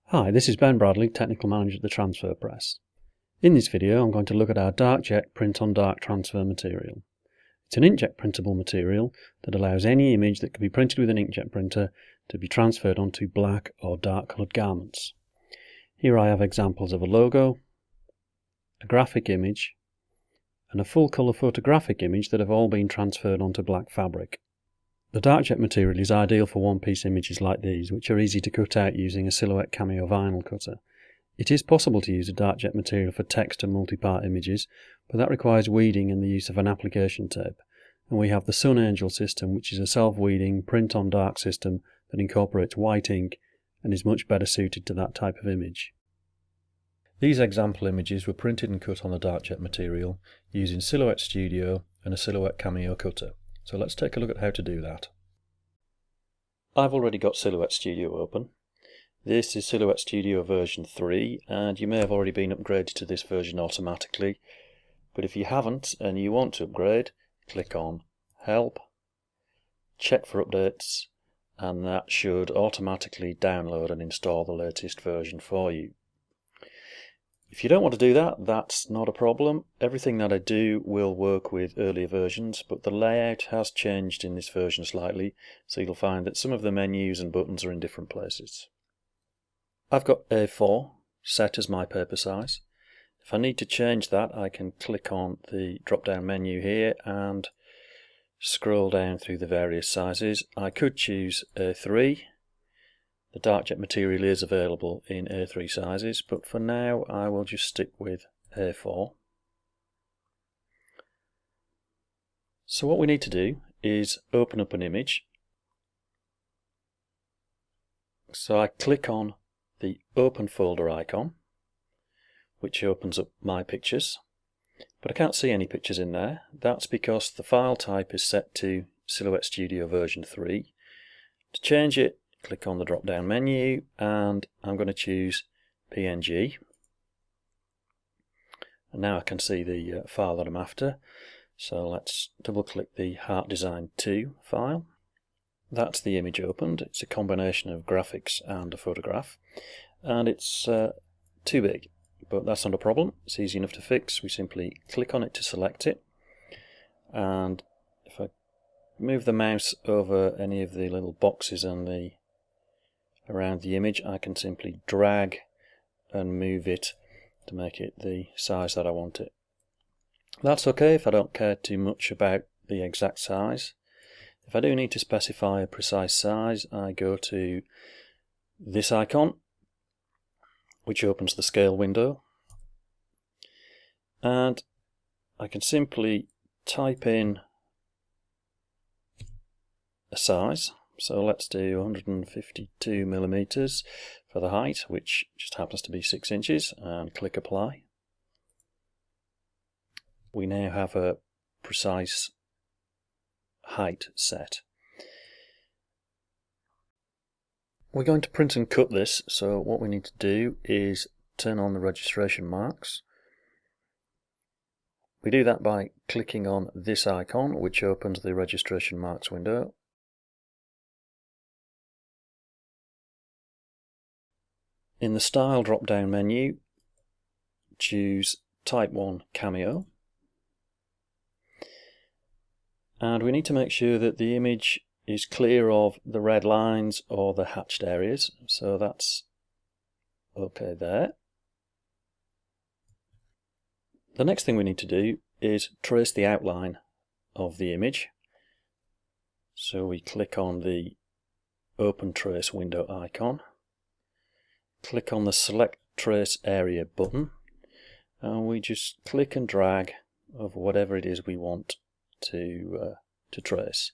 Hi, this is Ben Bradley, Technical Manager at the Transfer Press. In this video I'm going to look at our DARKJET Print on Dark transfer material. It's an inkjet printable material that allows any image that can be printed with an inkjet printer to be transferred onto black or dark coloured garments. Here I have examples of a logo, a graphic image, and a full colour photographic image that have all been transferred onto black fabric. The DARKJET material is ideal for one-piece images like these, which are easy to cut out using a Silhouette Cameo vinyl cutter. It is possible to use a DARKJET material for text and multi-part images, but that requires weeding and the use of an application tape. And we have the Sun Angel system, which is a self-weeding print-on-dark system that incorporates white ink and is much better suited to that type of image. These example images were printed and cut on the DARKJET material using Silhouette Studio and a Silhouette Cameo cutter. So let's take a look at how to do that. I've already got Silhouette Studio open. This is Silhouette Studio version 3, and you may have already been upgraded to this version automatically, but if you haven't and you want to upgrade, click on Help, check for updates, and that should automatically download and install the latest version for you. If you don't want to do that, that's not a problem. Everything that I do will work with earlier versions, but the layout has changed in this version slightly, so you'll find that some of the menus and buttons are in different places. I've got A4 set as my paper size. If I need to change that, I can click on the drop-down menu here and scroll down through the various sizes. I could choose A3. The DARKJET material is available in A3 sizes, but for now I will just stick with A4. So what we need to do is open up an image. So I click on the Open Folder icon, which opens up My Pictures, but I can't see any pictures in there. That's because the file type is set to Silhouette Studio version 3. To change it, click on the drop down menu and I'm going to choose PNG, and now I can see the file that I'm after. So let's double click the Heart Design 2 file. That's the image opened. It's a combination of graphics and a photograph, and it's too big, but that's not a problem. It's easy enough to fix. We simply click on it to select it, and if I move the mouse over any of the little boxes on around the image, I can simply drag and move it to make it the size that I want it. That's okay if I don't care too much about the exact size. If I do need to specify a precise size, I go to this icon, which opens the scale window, and I can simply type in a size. So let's do 152 millimeters for the height, which just happens to be 6 inches, and click Apply. We now have a precise height set. We're going to print and cut this, so what we need to do is turn on the registration marks. We do that by clicking on this icon, which opens the registration marks window. In the Style drop-down menu, choose Type 1 Cameo, and we need to make sure that the image is clear of the red lines or the hatched areas, so that's okay there. The next thing we need to do is trace the outline of the image, so we click on the Open Trace window icon. Click on the Select Trace Area button, and we just click and drag of whatever it is we want to trace.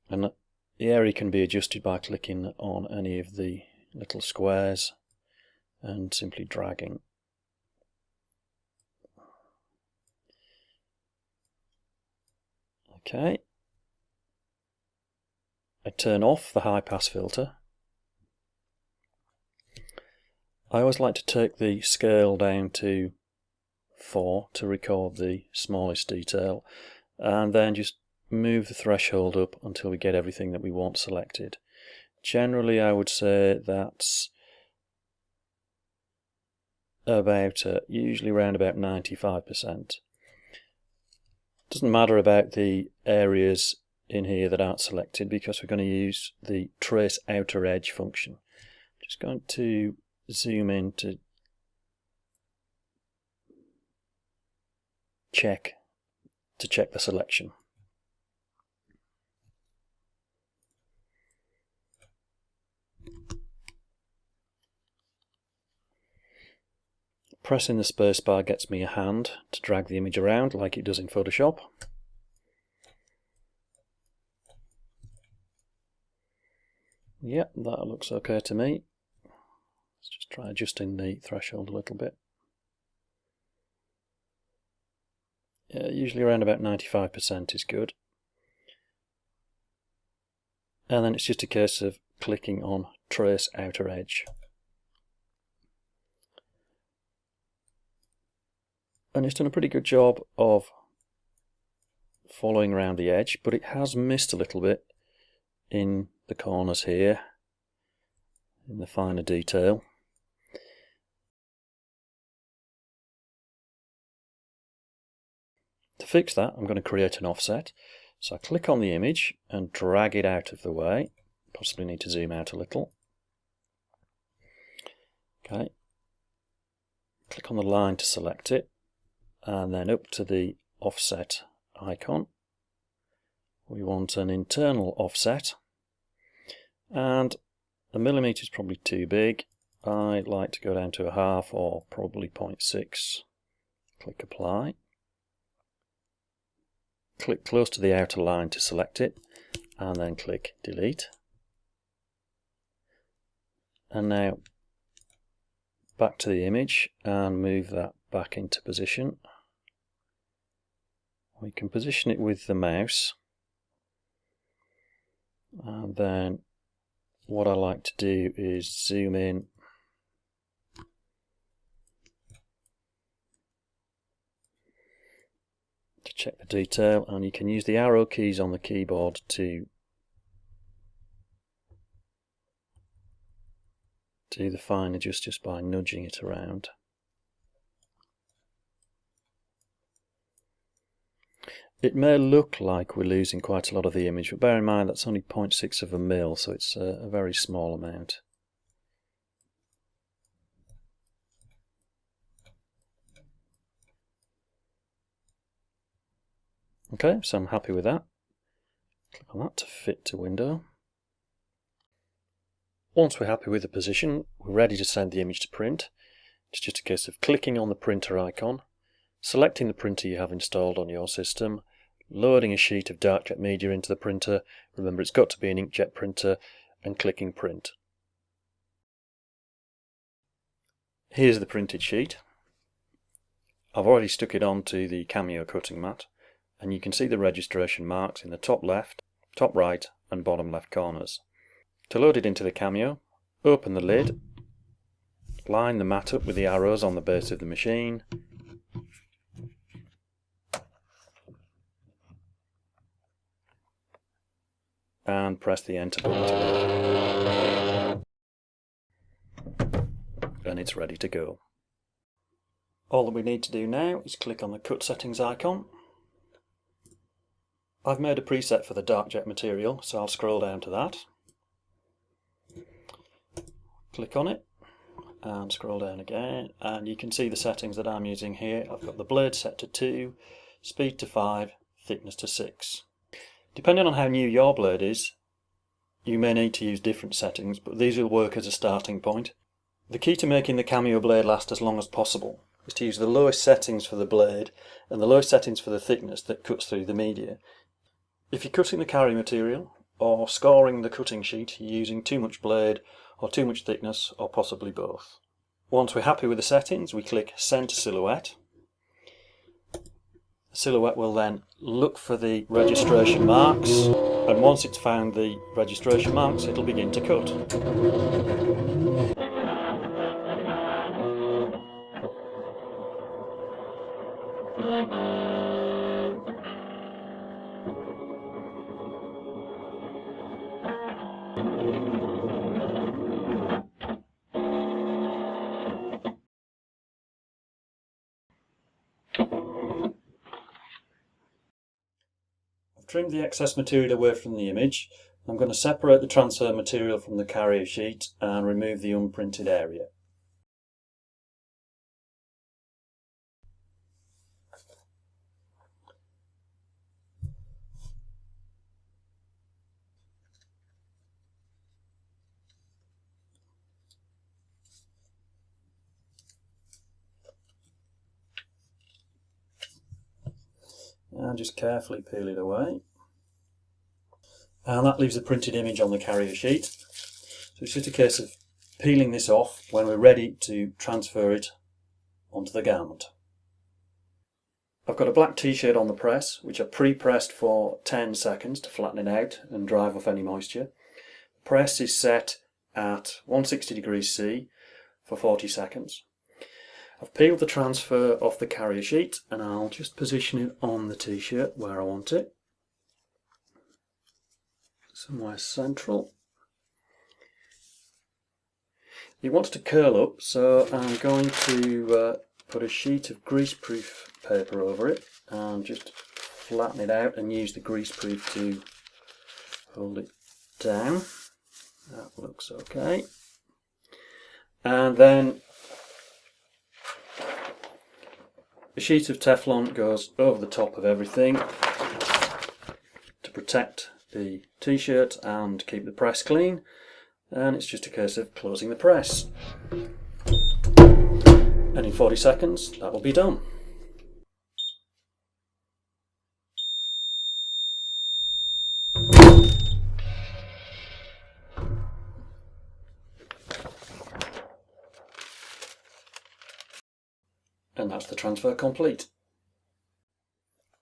And the area can be adjusted by clicking on any of the little squares and simply dragging. Okay. I turn off the high pass filter. I always like to take the scale down to 4 to record the smallest detail, and then just move the threshold up until we get everything that we want selected. Generally I would say that's about usually around about 95%. Doesn't matter about the areas in here that aren't selected because we're going to use the trace outer edge function. Just going to zoom in to check the selection. Pressing the spacebar gets me a hand to drag the image around like it does in Photoshop. Yep, that looks okay to me. Let's just try adjusting the threshold a little bit. Yeah, usually around about 95% is good. And then it's just a case of clicking on Trace Outer Edge. And it's done a pretty good job of following around the edge, but it has missed a little bit in the corners here, in the finer detail. To fix that, I'm going to create an offset. So I click on the image and drag it out of the way. Possibly need to zoom out a little. Okay. Click on the line to select it, and then up to the offset icon. We want an internal offset, and a millimetre is probably too big. I'd like to go down to a half or probably 0.6. Click apply. Click close to the outer line to select it, and then click delete. And now back to the image and move that back into position. We can position it with the mouse, and then what I like to do is zoom in to check the detail, and you can use the arrow keys on the keyboard to do the fine adjust just by nudging it around. It may look like we're losing quite a lot of the image, but bear in mind that's only 0.6 of a mil, so it's a very small amount. Okay, so I'm happy with that. Click on that to fit to window. Once we're happy with the position, we're ready to send the image to print. It's just a case of clicking on the printer icon, selecting the printer you have installed on your system, loading a sheet of DARKJET media into the printer. Remember, it's got to be an inkjet printer, and clicking print. Here's the printed sheet. I've already stuck it onto the Cameo cutting mat, and you can see the registration marks in the top left, top right and bottom left corners. To load it into the Cameo, open the lid, line the mat up with the arrows on the base of the machine, and press the enter button to load. And it's ready to go. All that we need to do now is click on the cut settings icon. I've made a preset for the DARKJET material, so I'll scroll down to that. Click on it and scroll down again, and you can see the settings that I'm using here. I've got the blade set to 2, speed to 5, thickness to 6. Depending on how new your blade is, you may need to use different settings, but these will work as a starting point. The key to making the Cameo blade last as long as possible is to use the lowest settings for the blade and the lowest settings for the thickness that cuts through the media. If you're cutting the carry material or scoring the cutting sheet, you're using too much blade or too much thickness, or possibly both. Once we're happy with the settings, we click Send to Silhouette. The silhouette will then look for the registration marks, and once it's found the registration marks, it'll begin to cut. trimmed the excess material away from the image. I'm going to separate the transfer material from the carrier sheet and remove the unprinted area. And just carefully peel it away. And that leaves a printed image on the carrier sheet. So it's just a case of peeling this off when we're ready to transfer it onto the garment. I've got a black t-shirt on the press, which I pre-pressed for 10 seconds to flatten it out and drive off any moisture. The press is set at 160 degrees C for 40 seconds. I've peeled the transfer off the carrier sheet and I'll just position it on the t-shirt where I want it. Somewhere central. You want it to curl up, so I'm going to put a sheet of greaseproof paper over it and just flatten it out and use the greaseproof to hold it down. That looks okay. And then a sheet of Teflon goes over the top of everything to protect the t-shirt and keep the press clean, and it's just a case of closing the press. And in 40 seconds that will be done. And that's the transfer complete.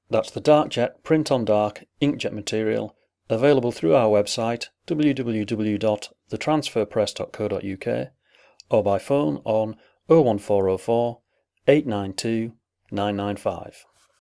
That's the DARKJET Print on Dark inkjet material, available through our website www.thetransferpress.co.uk or by phone on 01404 892 995.